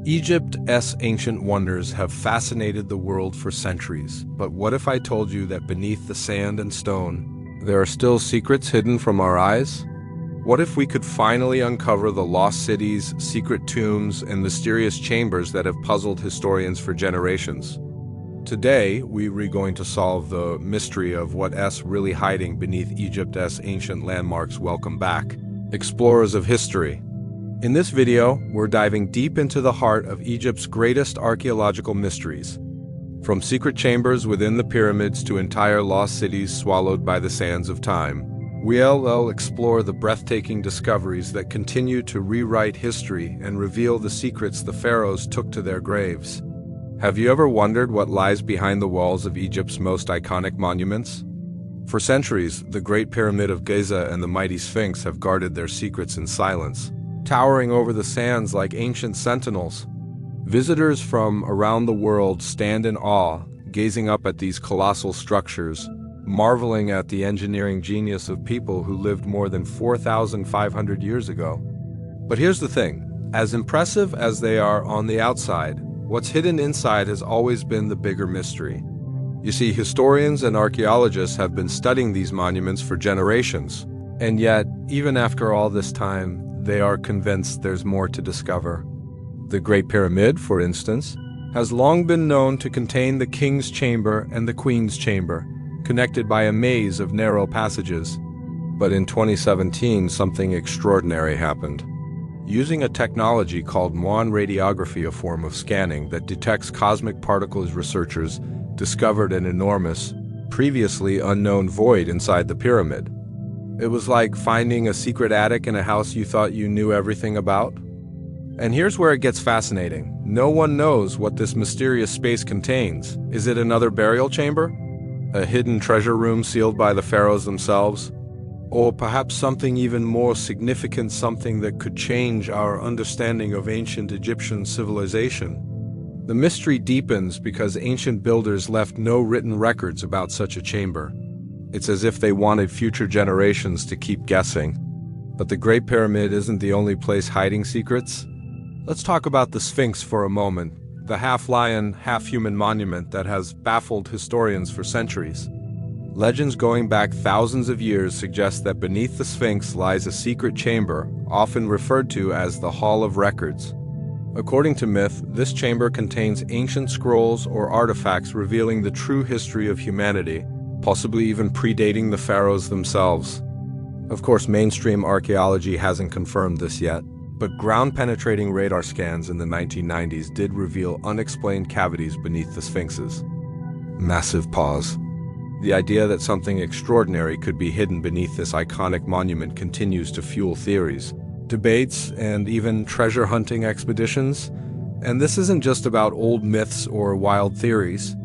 Egypt's ancient wonders have fascinated the world for centuries, but what if I told you that beneath the sand and stone, there are still secrets hidden from our eyes? What if we could finally uncover the lost cities, secret tombs, and mysterious chambers that have puzzled historians for generations? Today, we're going to solve the mystery of what's really hiding beneath Egypt's ancient landmarks. Welcome back, explorers of history. In this video, we're diving deep into the heart of Egypt's greatest archaeological mysteries. From secret chambers within the pyramids to entire lost cities swallowed by the sands of time, we'll explore the breathtaking discoveries that continue to rewrite history and reveal the secrets the pharaohs took to their graves. Have you ever wondered what lies behind the walls of Egypt's most iconic monuments? For centuries, the Great Pyramid of Giza and the mighty Sphinx have guarded their secrets in silence, towering over the sands like ancient sentinels. Visitors from around the world stand in awe, gazing up at these colossal structures, marveling at the engineering genius of people who lived more than 4,500 years ago. But here's the thing, as impressive as they are on the outside, what's hidden inside has always been the bigger mystery. You see, historians and archaeologists have been studying these monuments for generations, and yet, even after all this time, they are convinced there's more to discover. The Great Pyramid, for instance, has long been known to contain the king's chamber and the queen's chamber, connected by a maze of narrow passages. But in 2017, something extraordinary happened. Using a technology called muon radiography, a form of scanning that detects cosmic particles, researchers discovered an enormous, previously unknown void inside the pyramid. It was like finding a secret attic in a house you thought you knew everything about. And here's where it gets fascinating. No one knows what this mysterious space contains. Is it another burial chamber? A hidden treasure room sealed by the pharaohs themselves? Or perhaps something even more significant, something that could change our understanding of ancient Egyptian civilization? The mystery deepens because ancient builders left no written records about such a chamber. It's as if they wanted future generations to keep guessing. But the Great Pyramid isn't the only place hiding secrets. Let's talk about the Sphinx for a moment, the half-lion, half-human monument that has baffled historians for centuries. Legends going back thousands of years suggest that beneath the Sphinx lies a secret chamber, often referred to as the Hall of Records. According to myth, this chamber contains ancient scrolls or artifacts revealing the true history of humanity, possibly even predating the pharaohs themselves. Of course, mainstream archaeology hasn't confirmed this yet, but ground-penetrating radar scans in the 1990s did reveal unexplained cavities beneath the Sphinxes. Massive pause. The idea that something extraordinary could be hidden beneath this iconic monument continues to fuel theories, debates, and even treasure-hunting expeditions. And this isn't just about old myths or wild theories.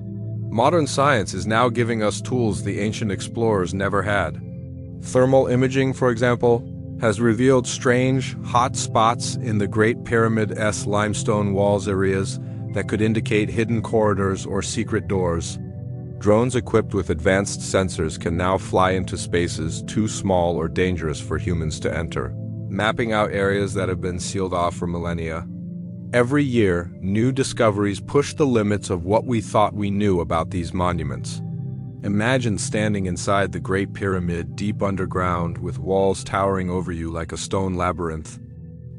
Modern science is now giving us tools the ancient explorers never had. Thermal imaging, for example, has revealed strange, hot spots in the Great Pyramid's limestone walls areas that could indicate hidden corridors or secret doors. Drones equipped with advanced sensors can now fly into spaces too small or dangerous for humans to enter, mapping out areas that have been sealed off for millennia. Every year, new discoveries push the limits of what we thought we knew about these monuments. Imagine standing inside the Great Pyramid deep underground with walls towering over you like a stone labyrinth.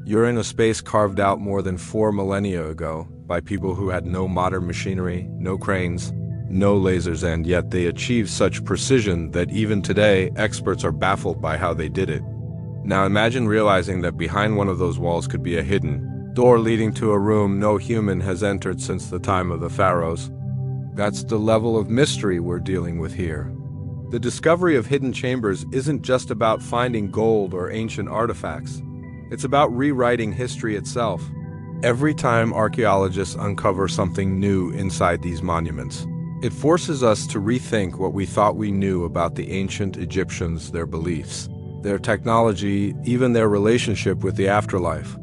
You're in a space carved out more than 4 millennia ago by people who had no modern machinery, no cranes, no lasers, and yet they achieved such precision that even today, experts are baffled by how they did it. Now imagine realizing that behind one of those walls could be a hidden door leading to a room no human has entered since the time of the pharaohs. That's the level of mystery we're dealing with here. The discovery of hidden chambers isn't just about finding gold or ancient artifacts. It's about rewriting history itself. Every time archaeologists uncover something new inside these monuments, it forces us to rethink what we thought we knew about the ancient Egyptians, their beliefs, their technology, even their relationship with the afterlife.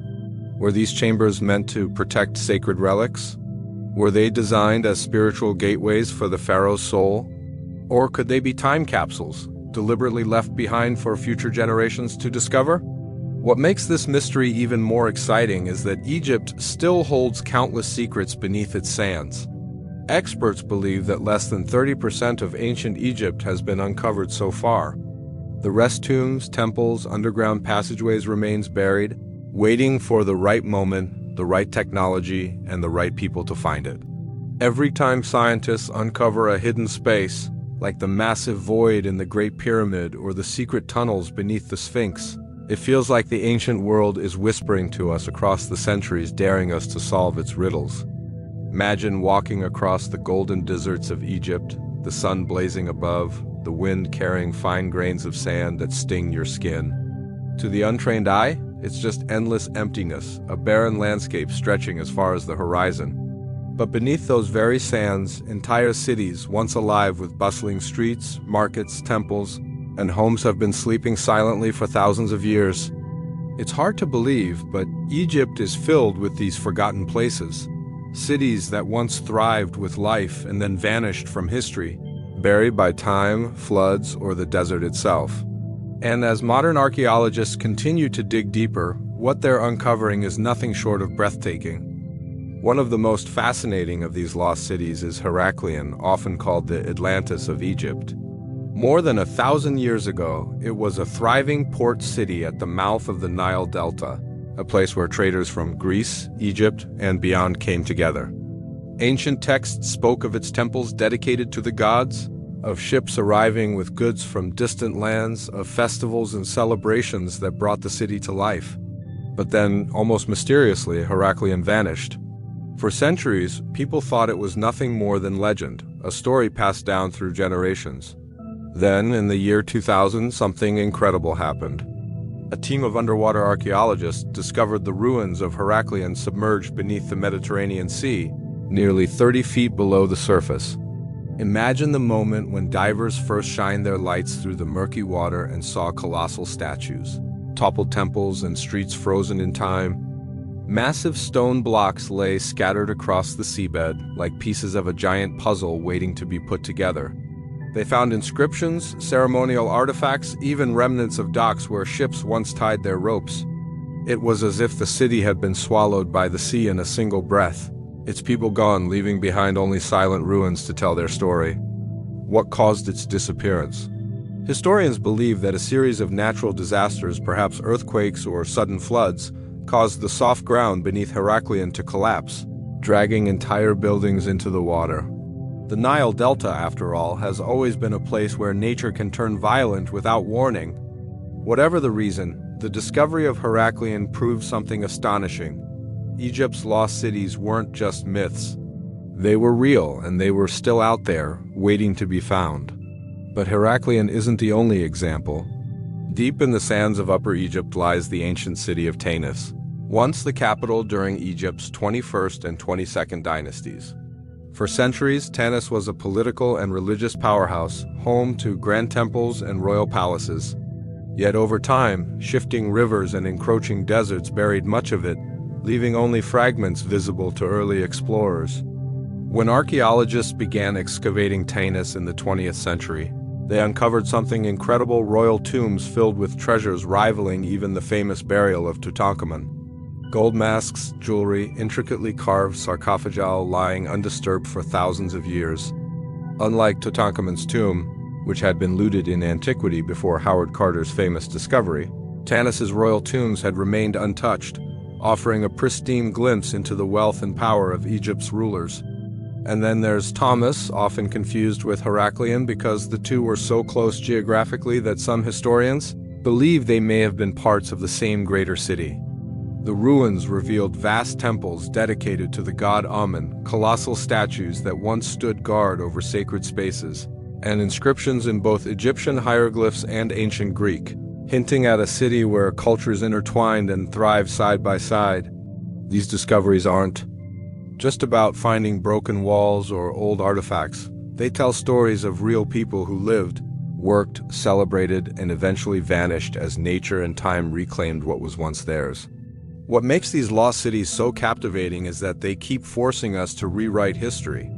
Were these chambers meant to protect sacred relics? Were they designed as spiritual gateways for the pharaoh's soul? Or could they be time capsules, deliberately left behind for future generations to discover? What makes this mystery even more exciting is that Egypt still holds countless secrets beneath its sands. Experts believe that less than 30% of ancient Egypt has been uncovered so far. The rest tombs, temples, underground passageways remains buried, waiting for the right moment, the right technology, and the right people to find it. Every time scientists uncover a hidden space, like the massive void in the Great Pyramid or the secret tunnels beneath the Sphinx, it feels like the ancient world is whispering to us across the centuries, daring us to solve its riddles. Imagine walking across the golden deserts of Egypt, the sun blazing above, the wind carrying fine grains of sand that sting your skin. To the untrained eye, it's just endless emptiness, a barren landscape stretching as far as the horizon. But beneath those very sands, entire cities, once alive with bustling streets, markets, temples, and homes, have been sleeping silently for thousands of years. It's hard to believe, but Egypt is filled with these forgotten places. Cities that once thrived with life and then vanished from history, buried by time, floods, or the desert itself. And as modern archaeologists continue to dig deeper, what they're uncovering is nothing short of breathtaking. One of the most fascinating of these lost cities is Heracleion, often called the Atlantis of Egypt. More than 1,000 years ago, it was a thriving port city at the mouth of the Nile Delta, a place where traders from Greece, Egypt, and beyond came together. Ancient texts spoke of its temples dedicated to the gods, of ships arriving with goods from distant lands, of festivals and celebrations that brought the city to life. But then, almost mysteriously, Heracleion vanished. For centuries, people thought it was nothing more than legend, a story passed down through generations. Then, in the year 2000, something incredible happened. A team of underwater archaeologists discovered the ruins of Heracleion submerged beneath the Mediterranean Sea, nearly 30 feet below the surface. Imagine the moment when divers first shined their lights through the murky water and saw colossal statues, toppled temples, and streets frozen in time. Massive stone blocks lay scattered across the seabed, like pieces of a giant puzzle waiting to be put together. They found inscriptions, ceremonial artifacts, even remnants of docks where ships once tied their ropes. It was as if the city had been swallowed by the sea in a single breath, its people gone, leaving behind only silent ruins to tell their story. What caused its disappearance? Historians believe that a series of natural disasters, perhaps earthquakes or sudden floods, caused the soft ground beneath Heracleion to collapse, dragging entire buildings into the water. The Nile Delta, after all, has always been a place where nature can turn violent without warning. Whatever the reason, the discovery of Heracleion proved something astonishing. Egypt's lost cities weren't just myths. They were real, and they were still out there, waiting to be found. But Heracleion isn't the only example. Deep in the sands of Upper Egypt lies the ancient city of Tanis, once the capital during Egypt's 21st and 22nd dynasties. For centuries, Tanis was a political and religious powerhouse, home to grand temples and royal palaces. Yet over time, shifting rivers and encroaching deserts buried much of it, leaving only fragments visible to early explorers. When archaeologists began excavating Tanis in the 20th century, they uncovered something incredible: royal tombs filled with treasures rivaling even the famous burial of Tutankhamun. Gold masks, jewelry, intricately carved sarcophagi lying undisturbed for thousands of years. Unlike Tutankhamun's tomb, which had been looted in antiquity before Howard Carter's famous discovery, Tanis's royal tombs had remained untouched, offering a pristine glimpse into the wealth and power of Egypt's rulers. And then there's Tanis, often confused with Heracleion because the two were so close geographically that some historians believe they may have been parts of the same greater city. The ruins revealed vast temples dedicated to the god Amun, colossal statues that once stood guard over sacred spaces, and inscriptions in both Egyptian hieroglyphs and ancient Greek, hinting at a city where cultures intertwined and thrived side by side. These discoveries aren't just about finding broken walls or old artifacts. They tell stories of real people who lived, worked, celebrated, and eventually vanished as nature and time reclaimed what was once theirs. What makes these lost cities so captivating is that they keep forcing us to rewrite history.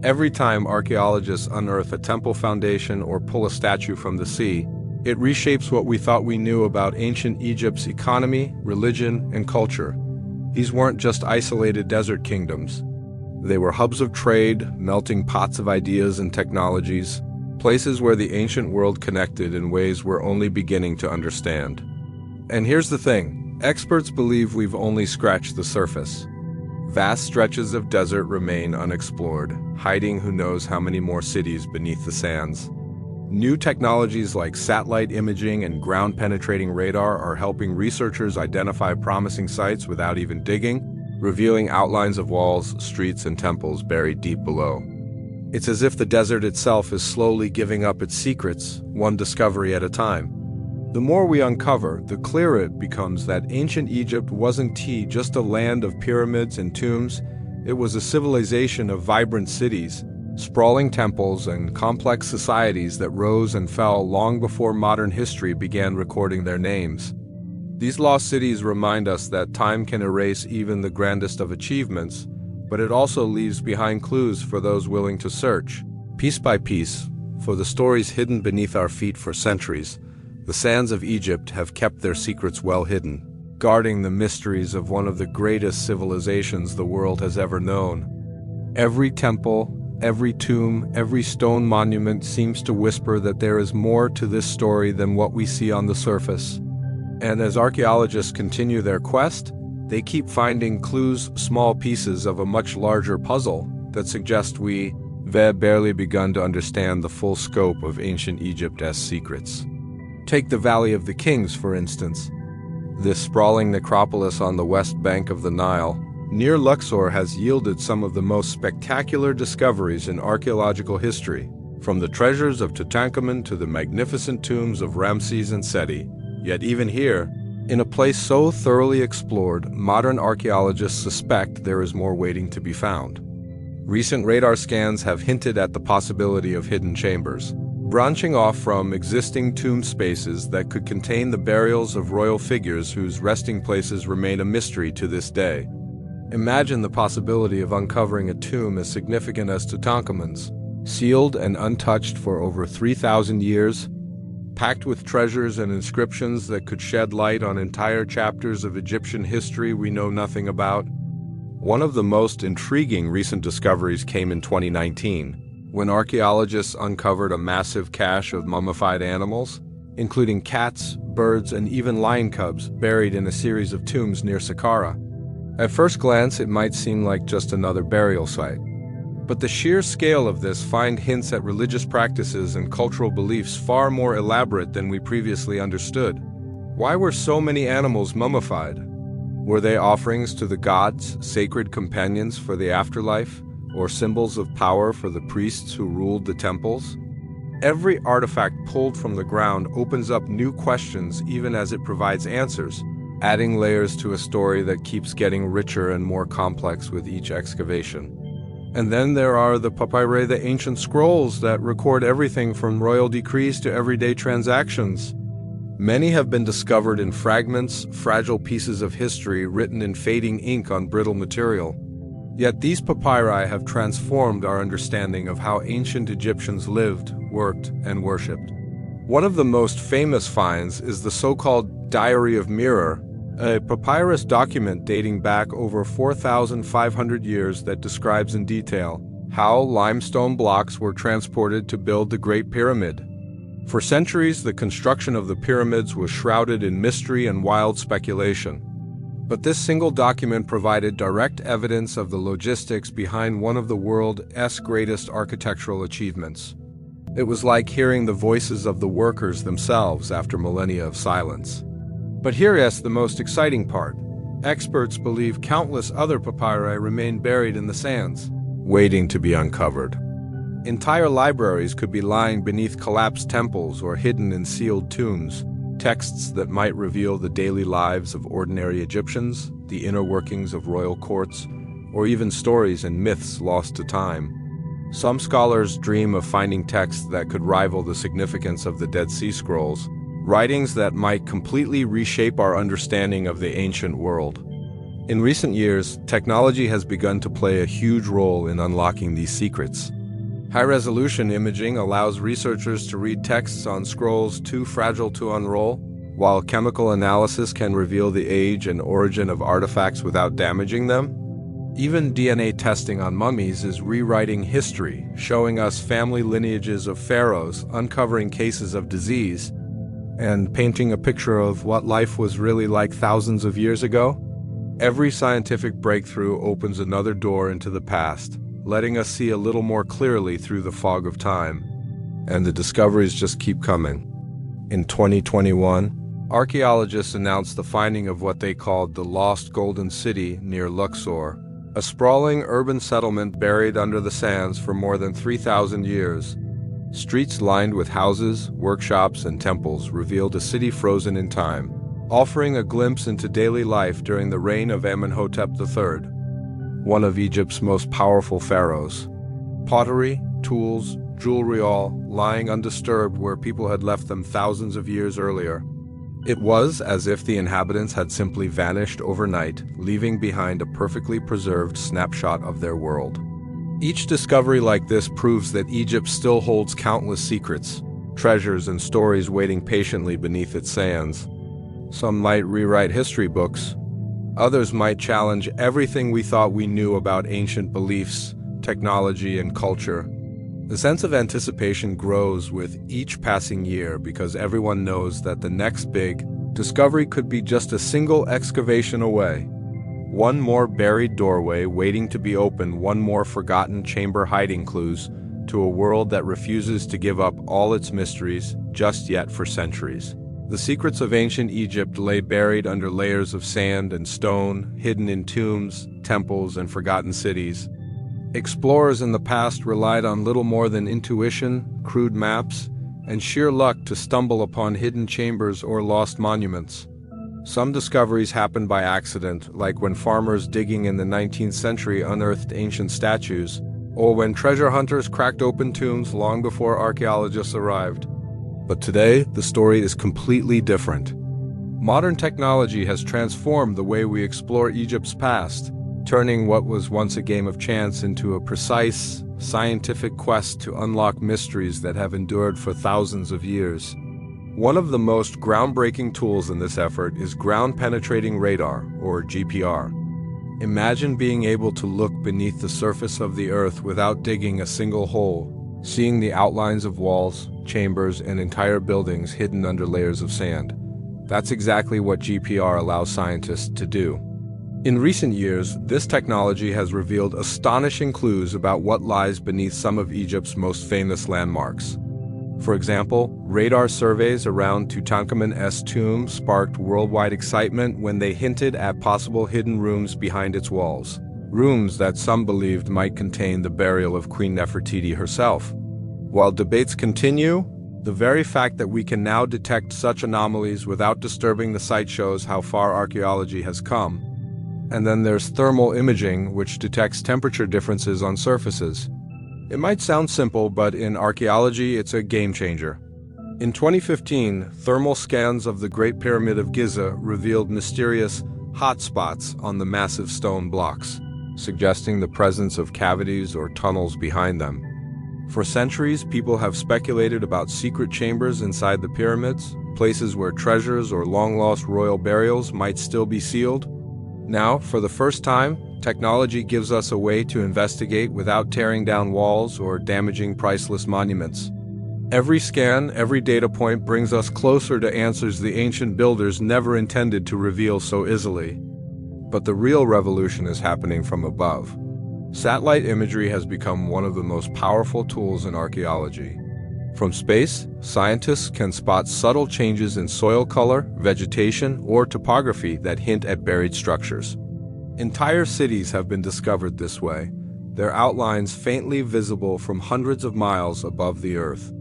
Every time archaeologists unearth a temple foundation or pull a statue from the sea, It reshapes what we thought we knew about ancient Egypt's economy, religion, and culture. These weren't just isolated desert kingdoms. They were hubs of trade, melting pots of ideas and technologies, places where the ancient world connected in ways we're only beginning to understand. And here's the thing, experts believe we've only scratched the surface. Vast stretches of desert remain unexplored, hiding who knows how many more cities beneath the sands. New technologies like satellite imaging and ground-penetrating radar are helping researchers identify promising sites without even digging, revealing outlines of walls, streets, and temples buried deep below. It's as if the desert itself is slowly giving up its secrets, one discovery at a time. The more we uncover, the clearer it becomes that ancient Egypt wasn't just a land of pyramids and tombs. It was a civilization of vibrant cities, sprawling temples, and complex societies that rose and fell long before modern history began recording their names. These lost cities remind us that time can erase even the grandest of achievements, but it also leaves behind clues for those willing to search. Piece by piece, for the stories hidden beneath our feet for centuries, the sands of Egypt have kept their secrets well hidden, guarding the mysteries of one of the greatest civilizations the world has ever known. Every temple, every tomb, every stone monument seems to whisper that there is more to this story than what we see on the surface. And as archaeologists continue their quest, they keep finding clues, small pieces of a much larger puzzle that suggest we've barely begun to understand the full scope of ancient Egypt's secrets. Take the Valley of the Kings, for instance. This sprawling necropolis on the west bank of the Nile, near Luxor, has yielded some of the most spectacular discoveries in archaeological history, from the treasures of Tutankhamun to the magnificent tombs of Ramses and Seti. Yet even here, in a place so thoroughly explored, modern archaeologists suspect there is more waiting to be found. Recent radar scans have hinted at the possibility of hidden chambers, branching off from existing tomb spaces that could contain the burials of royal figures whose resting places remain a mystery to this day. Imagine the possibility of uncovering a tomb as significant as Tutankhamun's, sealed and untouched for over 3,000 years, packed with treasures and inscriptions that could shed light on entire chapters of Egyptian history we know nothing about. One of the most intriguing recent discoveries came in 2019, when archaeologists uncovered a massive cache of mummified animals, including cats, birds, and even lion cubs buried in a series of tombs near Saqqara. At first glance, it might seem like just another burial site. But the sheer scale of this finds hints at religious practices and cultural beliefs far more elaborate than we previously understood. Why were so many animals mummified? Were they offerings to the gods, sacred companions for the afterlife, or symbols of power for the priests who ruled the temples? Every artifact pulled from the ground opens up new questions even as it provides answers, adding layers to a story that keeps getting richer and more complex with each excavation. And then there are the papyri, the ancient scrolls that record everything from royal decrees to everyday transactions. Many have been discovered in fragments, fragile pieces of history written in fading ink on brittle material. Yet these papyri have transformed our understanding of how ancient Egyptians lived, worked, and worshipped. One of the most famous finds is the so-called Diary of Mirror, a papyrus document dating back over 4,500 years that describes in detail how limestone blocks were transported to build the Great Pyramid. For centuries, the construction of the pyramids was shrouded in mystery and wild speculation. But this single document provided direct evidence of the logistics behind one of the world's greatest architectural achievements. It was like hearing the voices of the workers themselves after millennia of silence. But here's the most exciting part. Experts believe countless other papyri remain buried in the sands, waiting to be uncovered. Entire libraries could be lying beneath collapsed temples or hidden in sealed tombs, texts that might reveal the daily lives of ordinary Egyptians, the inner workings of royal courts, or even stories and myths lost to time. Some scholars dream of finding texts that could rival the significance of the Dead Sea Scrolls, writings that might completely reshape our understanding of the ancient world. In recent years, technology has begun to play a huge role in unlocking these secrets. High-resolution imaging allows researchers to read texts on scrolls too fragile to unroll, while chemical analysis can reveal the age and origin of artifacts without damaging them. Even DNA testing on mummies is rewriting history, showing us family lineages of pharaohs, uncovering cases of disease, and painting a picture of what life was really like thousands of years ago. Every scientific breakthrough opens another door into the past, letting us see a little more clearly through the fog of time. And the discoveries just keep coming. In 2021, archaeologists announced the finding of what they called the Lost Golden City near Luxor, a sprawling urban settlement buried under the sands for more than 3,000 years. Streets lined with houses, workshops, and temples revealed a city frozen in time, offering a glimpse into daily life during the reign of Amenhotep III, one of Egypt's most powerful pharaohs. Pottery, tools, jewelry all lying undisturbed where people had left them thousands of years earlier. It was as if the inhabitants had simply vanished overnight, leaving behind a perfectly preserved snapshot of their world. Each discovery like this proves that Egypt still holds countless secrets, treasures, and stories waiting patiently beneath its sands. Some might rewrite history books. Others might challenge everything we thought we knew about ancient beliefs, technology, and culture. The sense of anticipation grows with each passing year because everyone knows that the next big discovery could be just a single excavation away. One more buried doorway waiting to be opened, one more forgotten chamber hiding clues to a world that refuses to give up all its mysteries just yet for centuries. The secrets of ancient Egypt lay buried under layers of sand and stone, hidden in tombs, temples, and forgotten cities. Explorers in the past relied on little more than intuition, crude maps, and sheer luck to stumble upon hidden chambers or lost monuments. Some discoveries happened by accident, like when farmers digging in the 19th century unearthed ancient statues, or when treasure hunters cracked open tombs long before archaeologists arrived. But today, the story is completely different. Modern technology has transformed the way we explore Egypt's past, turning what was once a game of chance into a precise, scientific quest to unlock mysteries that have endured for thousands of years. One of the most groundbreaking tools in this effort is ground-penetrating radar, or GPR. Imagine being able to look beneath the surface of the Earth without digging a single hole, seeing the outlines of walls, chambers, and entire buildings hidden under layers of sand. That's exactly what GPR allows scientists to do. In recent years, this technology has revealed astonishing clues about what lies beneath some of Egypt's most famous landmarks. For example, radar surveys around Tutankhamun's tomb sparked worldwide excitement when they hinted at possible hidden rooms behind its walls, rooms that some believed might contain the burial of Queen Nefertiti herself. While debates continue, the very fact that we can now detect such anomalies without disturbing the site shows how far archaeology has come. And then there's thermal imaging, which detects temperature differences on surfaces. It might sound simple, but in archaeology, it's a game changer. In 2015, thermal scans of the Great Pyramid of Giza revealed mysterious hot spots on the massive stone blocks, suggesting the presence of cavities or tunnels behind them. For centuries, people have speculated about secret chambers inside the pyramids, places where treasures or long-lost royal burials might still be sealed. Now, for the first time, technology gives us a way to investigate without tearing down walls or damaging priceless monuments. Every scan, every data point brings us closer to answers the ancient builders never intended to reveal so easily. But the real revolution is happening from above. Satellite imagery has become one of the most powerful tools in archaeology. From space, scientists can spot subtle changes in soil color, vegetation, or topography that hint at buried structures. Entire cities have been discovered this way, their outlines faintly visible from hundreds of miles above the Earth.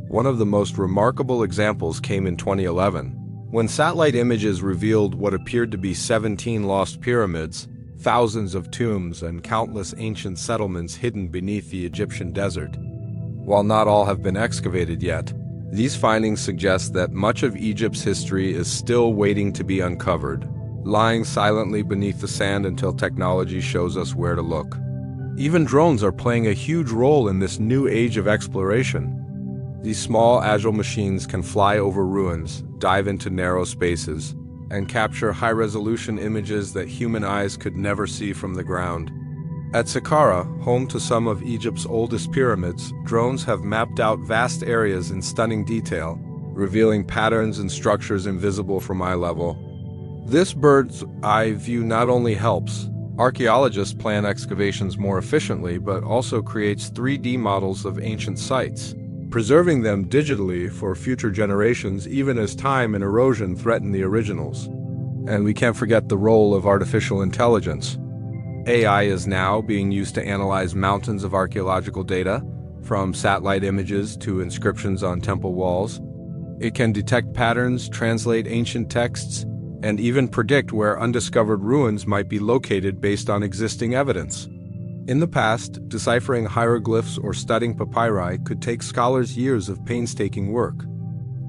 One of the most remarkable examples came in 2011, when satellite images revealed what appeared to be 17 lost pyramids, thousands of tombs, and countless ancient settlements hidden beneath the Egyptian desert. While not all have been excavated yet, these findings suggest that much of Egypt's history is still waiting to be uncovered, lying silently beneath the sand until technology shows us where to look. Even drones are playing a huge role in this new age of exploration. These small, agile machines can fly over ruins, dive into narrow spaces, and capture high-resolution images that human eyes could never see from the ground. At Saqqara, home to some of Egypt's oldest pyramids, drones have mapped out vast areas in stunning detail, revealing patterns and structures invisible from eye level. This bird's eye view not only helps archaeologists plan excavations more efficiently, but also creates 3D models of ancient sites, preserving them digitally for future generations even as time and erosion threaten the originals. And we can't forget the role of artificial intelligence. AI is now being used to analyze mountains of archaeological data, from satellite images to inscriptions on temple walls. It can detect patterns, translate ancient texts, and even predict where undiscovered ruins might be located based on existing evidence. In the past, deciphering hieroglyphs or studying papyri could take scholars years of painstaking work.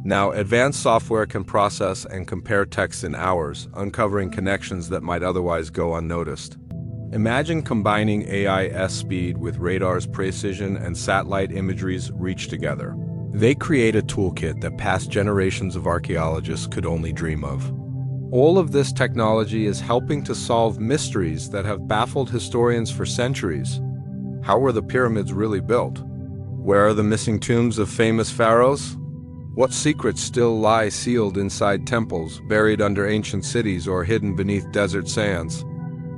Now, advanced software can process and compare texts in hours, uncovering connections that might otherwise go unnoticed. Imagine combining AI's speed with radar's precision and satellite imagery's reach together. They create a toolkit that past generations of archaeologists could only dream of. All of this technology is helping to solve mysteries that have baffled historians for centuries. How were the pyramids really built? Where are the missing tombs of famous pharaohs? What secrets still lie sealed inside temples, buried under ancient cities, or hidden beneath desert sands?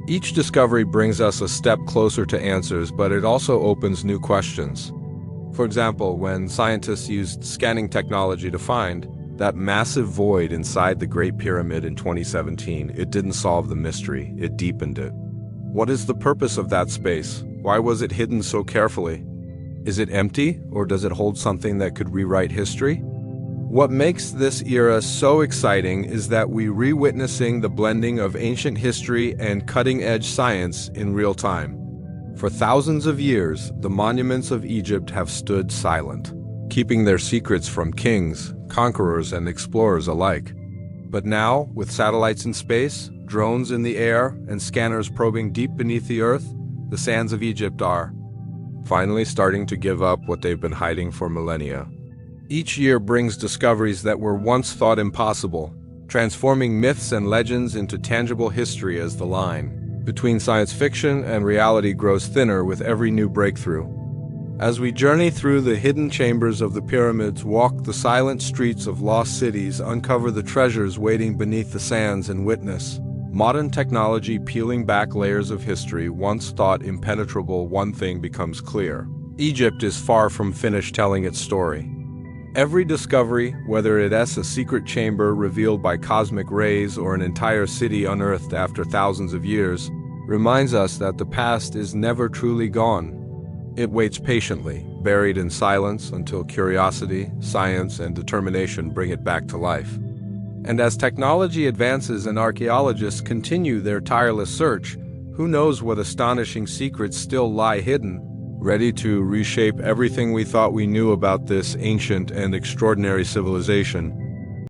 Each discovery brings us a step closer to answers, but it also opens new questions. For example, when scientists used scanning technology to find that massive void inside the Great Pyramid in 2017, it didn't solve the mystery, it deepened it. What is the purpose of that space? Why was it hidden so carefully? Is it empty, or does it hold something that could rewrite history? What makes this era so exciting is that we're re-witnessing the blending of ancient history and cutting-edge science in real time. For thousands of years, the monuments of Egypt have stood silent, keeping their secrets from kings, conquerors, and explorers alike. But now, with satellites in space, drones in the air, and scanners probing deep beneath the earth, the sands of Egypt are finally starting to give up what they've been hiding for millennia. Each year brings discoveries that were once thought impossible, transforming myths and legends into tangible history as the line between science fiction and reality grows thinner with every new breakthrough. As we journey through the hidden chambers of the pyramids, walk the silent streets of lost cities, uncover the treasures waiting beneath the sands, and witness modern technology peeling back layers of history once thought impenetrable, one thing becomes clear. Egypt is far from finished telling its story. Every discovery, whether it's a secret chamber revealed by cosmic rays or an entire city unearthed after thousands of years, reminds us that the past is never truly gone. It waits patiently, buried in silence, until curiosity, science, and determination bring it back to life. And as technology advances and archaeologists continue their tireless search, who knows what astonishing secrets still lie hidden, ready to reshape everything we thought we knew about this ancient and extraordinary civilization.